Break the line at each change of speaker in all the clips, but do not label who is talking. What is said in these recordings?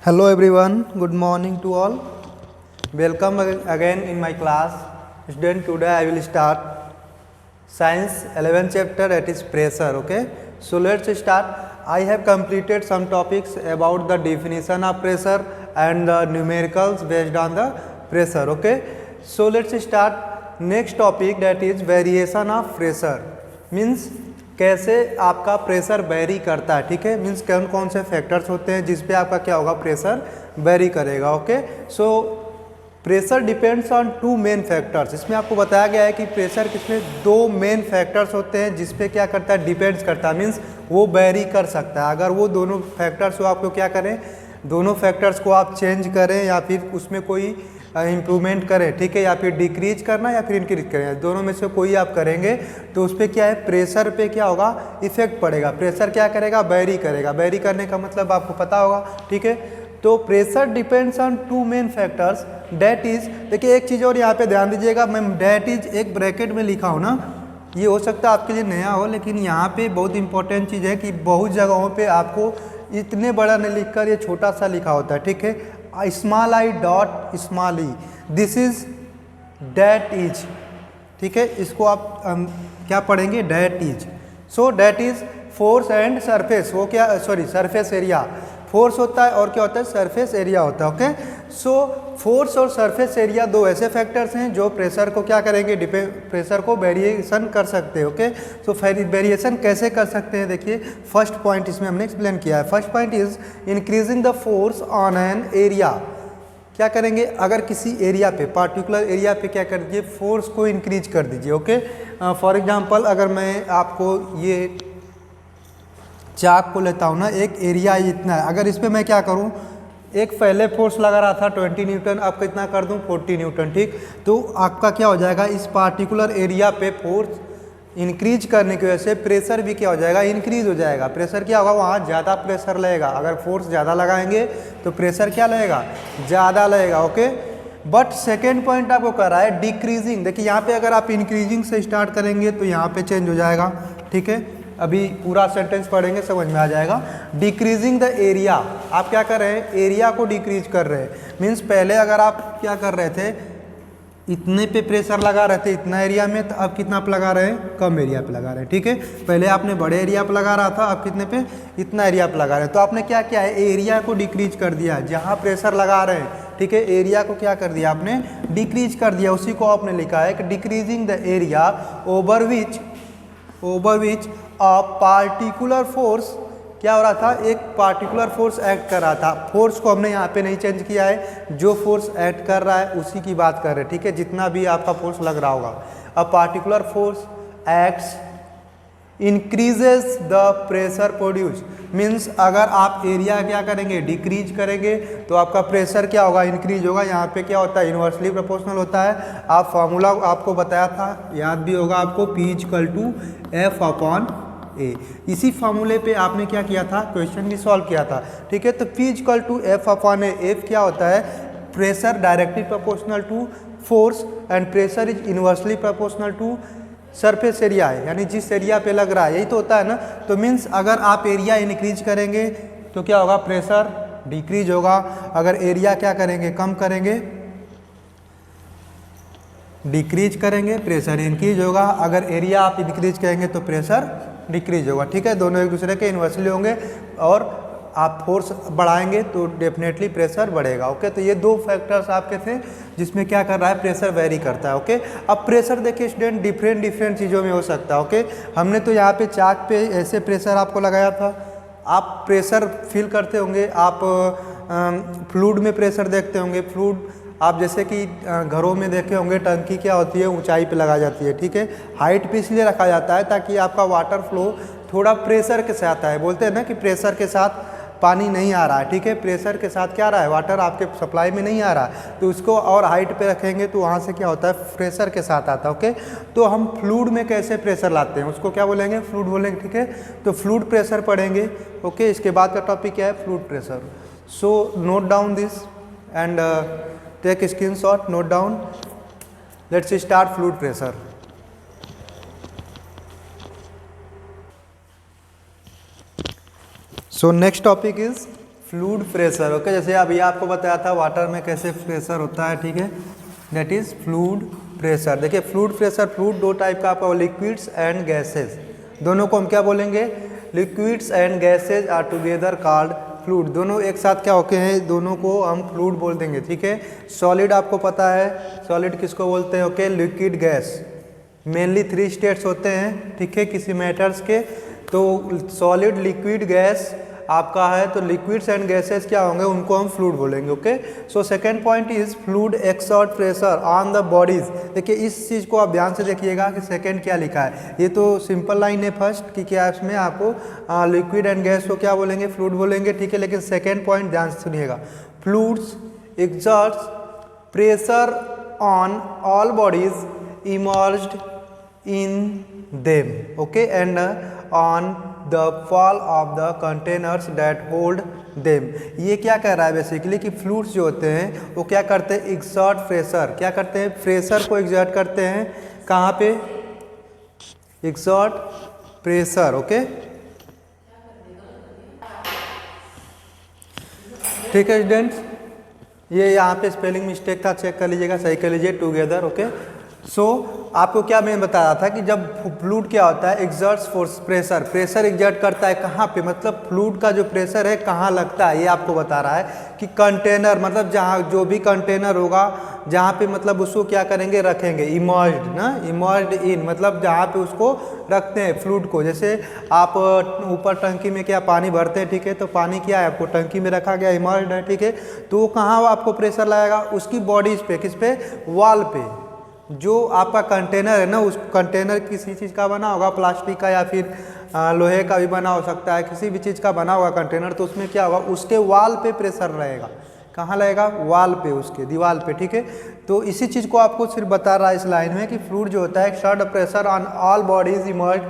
Hello everyone, good morning to all. Welcome again in my class. Student, today I will start Science 11th chapter, that is pressure. Okay, so let's start. I have completed some topics about the definition of pressure and the numericals based on the pressure. Okay, so let's start next topic, that is variation of pressure. Means कैसे आपका pressure very करता है. ठीक है, means कौन कौन से factors होते हैं जिस पे आपका क्या होगा, प्रेशर वेरी करेगा. Okay, so pressure depends on two main factors. इसमें आपको बताया गया है कि प्रेशर किसमें दो मेन फैक्टर्स होते हैं जिस पे क्या करता है, डिपेंड्स करता है. मीन्स वो वेरी कर सकता है. अगर वो दोनों फैक्टर्स को आपको क्या करें, दोनों फैक्टर्स को आप चेंज करें या फिर उसमें कोई इम्प्रूवमेंट करें, ठीक है, या फिर डिक्रीज करना या फिर इंक्रीज करें, दोनों में से कोई आप करेंगे तो उस पर क्या है, प्रेशर पे क्या होगा, इफेक्ट पड़ेगा. प्रेशर क्या करेगा, वेरी करेगा. वेरी करने का मतलब आपको पता होगा. ठीक है, तो pressure depends on two main factors. That is, देखिए एक चीज़ और यहाँ पे ध्यान दीजिएगा, मैं डैट इज एक ब्रैकेट में लिखा हूँ ना, ये हो सकता है आपके लिए नया हो, लेकिन यहाँ पे बहुत इंपॉर्टेंट चीज़ है कि बहुत जगहों पे आपको इतने बड़ा नहीं लिखकर ये छोटा सा लिखा होता है. ठीक है, small I dot small E, this is that is. ठीक है, इसको आप क्या पढ़ेंगे, that is. So that is force and surface. वो क्या, सॉरी, सरफेस एरिया. फोर्स होता है और क्या होता है, सरफेस एरिया होता है. ओके, सो फोर्स और सरफेस एरिया दो ऐसे फैक्टर्स हैं जो प्रेशर को क्या करेंगे, प्रेशर को वेरिएशन कर सकते हैं. ओके, सो वेरिएशन कैसे कर सकते हैं, देखिए फर्स्ट पॉइंट इसमें हमने एक्सप्लेन किया है. First point is increasing the force on an area. क्या करेंगे, अगर किसी एरिया पे, पार्टिकुलर एरिया पे क्या कर दीजिए, फोर्स को इंक्रीज कर दीजिए. ओके, फॉर एग्जांपल अगर मैं आपको ये चाक को लेता हूँ ना, एक एरिया इतना है, अगर इस पर मैं क्या करूँ, एक पहले फोर्स लगा रहा था 20 न्यूटन, अब कितना कर दूँ, 40 न्यूटन. ठीक, तो आपका क्या हो जाएगा, इस पार्टिकुलर एरिया पे फोर्स इंक्रीज करने की वजह से प्रेशर भी क्या हो जाएगा, इंक्रीज हो जाएगा. प्रेशर क्या होगा, वहाँ ज़्यादा प्रेशर लगेगा. अगर फोर्स ज़्यादा लगाएंगे तो प्रेशर क्या लगेगा, ज़्यादा लगेगा. ओके, बट सेकेंड पॉइंट आपको कर रहा है डिक्रीजिंग. देखिए यहाँ पे अगर आप इंक्रीजिंग से स्टार्ट करेंगे तो यहाँ पे चेंज हो जाएगा. ठीक है, अभी पूरा सेंटेंस पढ़ेंगे समझ में आ जाएगा. डिक्रीजिंग द एरिया, आप क्या कर रहे हैं, एरिया को डिक्रीज कर रहे हैं. मीन्स पहले अगर आप क्या कर रहे थे, इतने पे प्रेशर लगा रहे थे इतना एरिया में, तो अब कितना पे लगा रहे हैं, कम एरिया पे लगा रहे हैं. ठीक है, पहले आपने बड़े एरिया पे लगा रहा था, अब कितने पे, इतना एरिया पे लगा रहे हैं. तो आपने क्या किया है, एरिया को डिक्रीज कर दिया. जहाँ प्रेशर लगा रहे हैं, ठीक है, एरिया को क्या कर दिया आपने, डिक्रीज कर दिया. उसी को आपने लिखा है कि decreasing the area over which a particular force, क्या हो रहा था, एक पार्टिकुलर फोर्स एक्ट कर रहा था. फोर्स को हमने यहाँ पे नहीं चेंज किया है, जो फोर्स एक्ट कर रहा है उसी की बात कर रहे हैं. ठीक है, जितना भी आपका फोर्स लग रहा होगा, a particular force acts increases the pressure produce. Means अगर आप एरिया क्या करेंगे, डिक्रीज करेंगे, तो आपका प्रेशर क्या होगा, इंक्रीज होगा. यहाँ पे क्या होता है, इन्वर्सली प्रोपोर्शनल होता है. आप फार्मूला आपको बताया था, याद भी होगा आपको, P equal to F upon A. इसी फार्मूले पे आपने क्या किया था, क्वेश्चन भी सॉल्व किया था. ठीक है, तो P equal to F upon A. F क्या होता है, pressure directly proportional to force and pressure is inversely proportional to surface area है, यानी जिस एरिया पे लग रहा है, यही तो होता है ना. तो मीन्स अगर आप एरिया इंक्रीज करेंगे तो क्या होगा, प्रेशर डिक्रीज होगा. अगर एरिया क्या करेंगे, कम करेंगे, डिक्रीज करेंगे, प्रेशर इंक्रीज होगा. अगर एरिया आप इंक्रीज करेंगे तो प्रेशर डिक्रीज होगा. ठीक है, दोनों एक दूसरे के इन्वर्सली होंगे, और आप फोर्स बढ़ाएंगे तो डेफिनेटली प्रेशर बढ़ेगा. ओके, तो ये दो फैक्टर्स आपके थे जिसमें क्या कर रहा है, प्रेशर वेरी करता है. ओके, अब प्रेशर देखिए स्टूडेंट डिफरेंट चीज़ों में हो सकता है. ओके, हमने तो यहाँ पे चाक पे ऐसे प्रेशर आपको लगाया था, आप प्रेशर फील करते होंगे, आप फ्लूइड में प्रेशर देखते होंगे. फ्लूइड आप जैसे कि घरों में देखे होंगे, टंकी क्या होती है, ऊंचाई पे लगा जाती है. ठीक है, हाइट पे इसलिए रखा जाता है ताकि आपका वाटर फ्लो थोड़ा प्रेशर के साथ आए. बोलते हैं ना कि प्रेशर के साथ पानी नहीं आ रहा है. ठीक है, प्रेशर के साथ क्या आ रहा है, वाटर आपके सप्लाई में नहीं आ रहा है, तो उसको और हाइट पे रखेंगे तो वहाँ से क्या होता है, प्रेशर के साथ आता है. ओके, तो हम फ्लूइड में कैसे प्रेशर लाते हैं, उसको क्या बोलेंगे, फ्लूइड बोलेंगे. ठीक है, तो फ्लूइड प्रेशर पढ़ेंगे. ओके, इसके बाद का टॉपिक क्या है, fluid pressure. So note down this and take screenshot, note down. Let's start fluid pressure. So next topic is fluid pressure. Okay, जैसे अभी आपको बताया था वाटर में कैसे प्रेशर होता है, ठीक है, दैट इज फ्लूइड प्रेशर। देखिए फ्लूइड प्रेशर, फ्लूइड दो टाइप का आपका, लिक्विड्स एंड गैसेज, दोनों को हम क्या बोलेंगे, liquids and gases are together called fluid. दोनों एक साथ क्या होके हैं, दोनों को हम फ्लूइड बोल देंगे, ठीक है। सॉलिड आपको पता है, सॉलिड किसको बोलते हैं, okay, liquid gas, mainly 3 states होते हैं, ठीक है, किसी मैटर्स के। तो सॉलिड, लिक्विड, गैस आपका है, तो लिक्विड्स एंड गैसेस क्या होंगे, उनको हम फ्लूइड बोलेंगे। Okay, so second point is fluid exert pressure on the bodies. देखिए इस चीज़ को आप ध्यान से देखिएगा कि सेकंड क्या लिखा है, ये तो सिंपल लाइन है फर्स्ट कि क्या इसमें आपको लिक्विड एंड गैस को क्या बोलेंगे, फ्लूइड बोलेंगे, ठीक है। लेकिन सेकेंड पॉइंट ध्यान से सुनिएगा, fluids exerts pressure on all bodies emerged in them, okay, and on the wall of the containers that hold them। ये क्या कह रहा है बेसिकली कि फ्लूइड्स जो होते हैं वो क्या करते हैं, एक्सर्ट प्रेशर, क्या करते हैं, प्रेशर को एक्सर्ट करते हैं, कहाँ पे, एक्सर्ट प्रेशर, ओके, ठीक है स्टूडेंट्स। ये यहाँ पे स्पेलिंग मिस्टेक था, चेक कर लीजिएगा, सही कर लीजिए, टुगेदर, ओके। सो आपको क्या मैं बताया था कि जब फ्लूइड क्या होता है, exerts force pressure, pressure exert करता है कहाँ पे, मतलब फ्लूइड का जो प्रेशर है कहाँ लगता है, ये आपको बता रहा है कि कंटेनर, मतलब जहाँ जो भी कंटेनर होगा जहाँ पे मतलब उसको क्या करेंगे, रखेंगे, इमर्ज्ड ना, इमर्ज्ड इन, मतलब जहाँ पे उसको रखते हैं फ्लूइड को। जैसे आप ऊपर टंकी में क्या पानी भरते हैं, ठीक है, तो पानी क्या है आपको टंकी में रखा गया, इमर्ज्ड है, ठीक है। तो वो कहाँ आपको प्रेशर लगाएगा, उसकी बॉडीज पे, किस पे, वॉल पे। जो आपका कंटेनर है ना, उस कंटेनर किसी चीज़ का बना होगा, प्लास्टिक का या फिर लोहे का भी बना हो सकता है, किसी भी चीज़ का बना होगा कंटेनर, तो उसमें क्या होगा, उसके वॉल पे प्रेशर रहेगा, कहाँ लगेगा, वॉल पे, उसके दीवार पे, ठीक है। तो इसी चीज़ को आपको सिर्फ बता रहा है इस लाइन में कि फ्लूइड जो होता है exert pressure on all bodies emerged,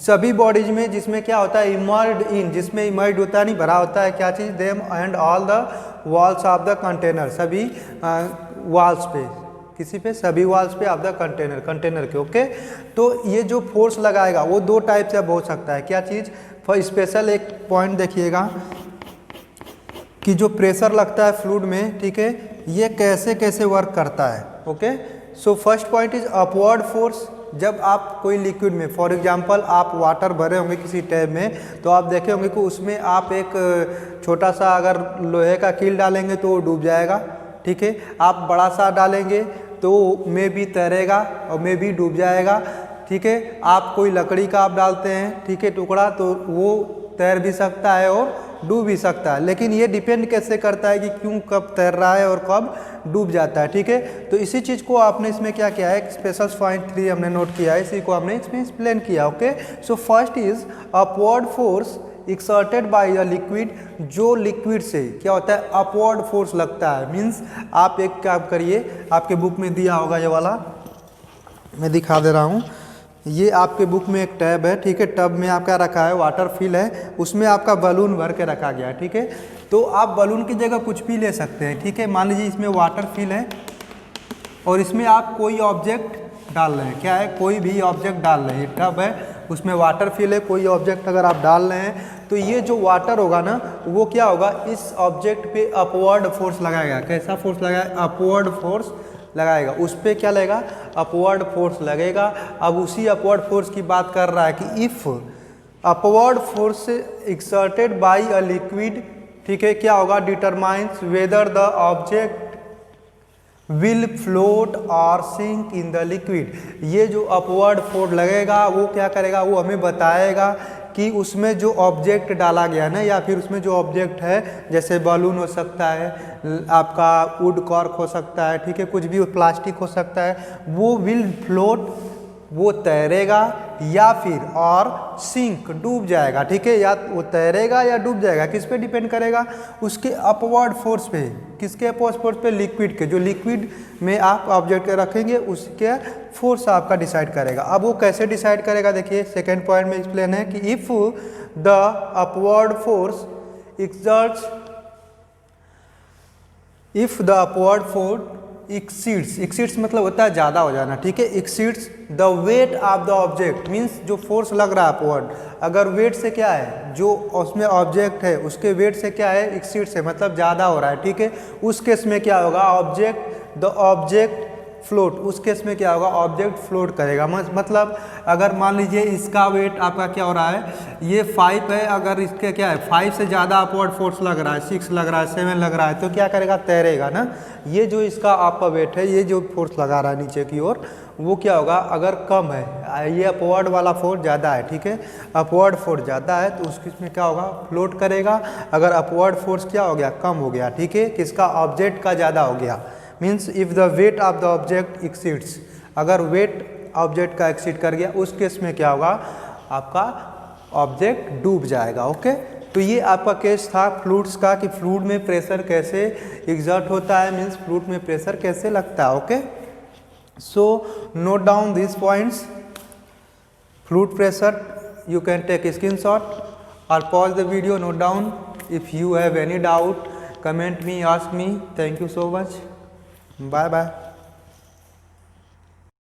सभी बॉडीज में जिसमें क्या होता है, इमर्ज्ड इन, जिसमें इमर्ज्ड होता है, नहीं भरा होता है, क्या चीज़, them and all the walls of the container, सभी वॉल्स पे, किसी पे, सभी वॉल्स पे ऑफ द कंटेनर, कंटेनर के, ओके। तो ये जो फोर्स लगाएगा वो दो टाइप से अब हो सकता है, क्या चीज़, फॉर स्पेशल एक पॉइंट देखिएगा कि जो प्रेशर लगता है फ्लूइड में, ठीक है, ये कैसे कैसे वर्क करता है, okay. So first point is upward force. जब आप कोई लिक्विड में, फॉर एग्जांपल आप वाटर भरे होंगे किसी टैब में, तो आप देखे होंगे कि उसमें आप एक छोटा सा अगर लोहे का कील डालेंगे तो वो डूब जाएगा, ठीक है। आप बड़ा सा डालेंगे तो में भी तैरेगा और में भी डूब जाएगा, ठीक है। आप कोई लकड़ी का आप डालते हैं, ठीक है, टुकड़ा, तो वो तैर भी सकता है और डूब भी सकता है। लेकिन ये डिपेंड कैसे करता है कि क्यों, कब तैर रहा है और कब डूब जाता है, ठीक है। तो इसी चीज़ को आपने इसमें क्या किया है, स्पेशल पॉइंट 3 हमने नोट किया है, इसी को हमने इसमें एक्सप्लेन किया, okay. So first is upward force exerted by a liquid. जो लिक्विड से क्या होता है, अपवर्ड फोर्स लगता है, मीन्स आप एक काम करिए, आपके बुक में दिया होगा ये वाला, मैं दिखा दे रहा हूँ, ये आपके बुक में एक टैब है, ठीक है, टब में आपका रखा है, वाटर फिल है, उसमें आपका बलून भर के रखा गया है, ठीक है। तो आप बलून की जगह कुछ भी ले सकते हैं, ठीक है। मान लीजिए इसमें वाटर फिल है और इसमें आप कोई ऑब्जेक्ट डाल रहे हैं, क्या है, कोई भी ऑब्जेक्ट डाल रहे हैं, टब है, उसमें वाटर फिल है, कोई ऑब्जेक्ट अगर आप डाल रहे हैं, तो ये जो वाटर होगा ना, वो क्या होगा, इस ऑब्जेक्ट पे अपवर्ड फोर्स लगाएगा। कैसा फोर्स लगाएगा, अपवर्ड फोर्स लगाएगा, उस पर क्या लगेगा, अपवर्ड फोर्स लगेगा। अब उसी अपवर्ड फोर्स की बात कर रहा है कि if upward force exerted by a liquid, ठीक है, क्या होगा, determines whether the object will float और सिंक इन द लिक्विड। ये जो अपवर्ड फोर्स लगेगा वो क्या करेगा, वो हमें बताएगा कि उसमें जो ऑब्जेक्ट डाला गया ना, या फिर उसमें जो ऑब्जेक्ट है, जैसे बलून हो सकता है, आपका वुड कॉर्क हो सकता है, ठीक है, कुछ भी प्लास्टिक हो सकता है, वो विल फ्लोट, वो तैरेगा या फिर और सिंक, डूब जाएगा, ठीक है। या वो तैरेगा या डूब जाएगा, किस पे डिपेंड करेगा, उसके अपवर्ड फोर्स पे। किसके अपवर्ड फोर्स पे, लिक्विड के, जो लिक्विड में आप ऑब्जेक्ट रखेंगे उसके फोर्स आपका डिसाइड करेगा। अब वो कैसे डिसाइड करेगा, देखिए सेकेंड पॉइंट में एक्सप्लेन है कि if the upward force exerts, if the upward force exceeds मतलब होता है ज़्यादा हो जाना, ठीक है। Exceeds the weight of the object means जो फोर्स लग रहा है अपवर्ड, अगर वेट से क्या है, जो उसमें ऑब्जेक्ट है उसके वेट से क्या है, एक्सीड्स है मतलब ज़्यादा हो रहा है, ठीक है। उस केस में क्या होगा, ऑब्जेक्ट फ्लोट, उस केस में क्या होगा, ऑब्जेक्ट फ्लोट करेगा। मतलब अगर मान लीजिए इसका वेट आपका क्या हो रहा है, ये 5 है, अगर इसके क्या है 5 से ज़्यादा अपवर्ड फोर्स लग रहा है, 6 लग रहा है, 7 लग रहा है, तो क्या करेगा, तैरेगा ना। ये जो इसका आपका वेट है, ये जो फोर्स लगा रहा है नीचे की ओर, वो क्या होगा, अगर कम है, ये अपवर्ड वाला फोर्स ज़्यादा है, ठीक है, अपवर्ड फोर्स ज़्यादा है तो उस केस में क्या होगा, फ्लोट करेगा। अगर अपवर्ड फोर्स क्या हो गया, कम हो गया, ठीक है, किसका, ऑब्जेक्ट का ज़्यादा हो गया, means if the weight of the object exceeds, अगर वेट ऑब्जेक्ट का एक्सीड कर गया, उस केस में क्या होगा, आपका ऑब्जेक्ट डूब जाएगा। ओके, तो ये आपका केस था फ्लूइड्स का कि फ्लूइड में प्रेशर कैसे एग्जर्ट होता है, मीन्स फ्लूइड में प्रेशर कैसे लगता है। Okay, so note down this points, fluid pressure, you can take a screenshot or pause the video, note down. If you have any doubt, comment me, ask me. Thank you so much. Bye bye.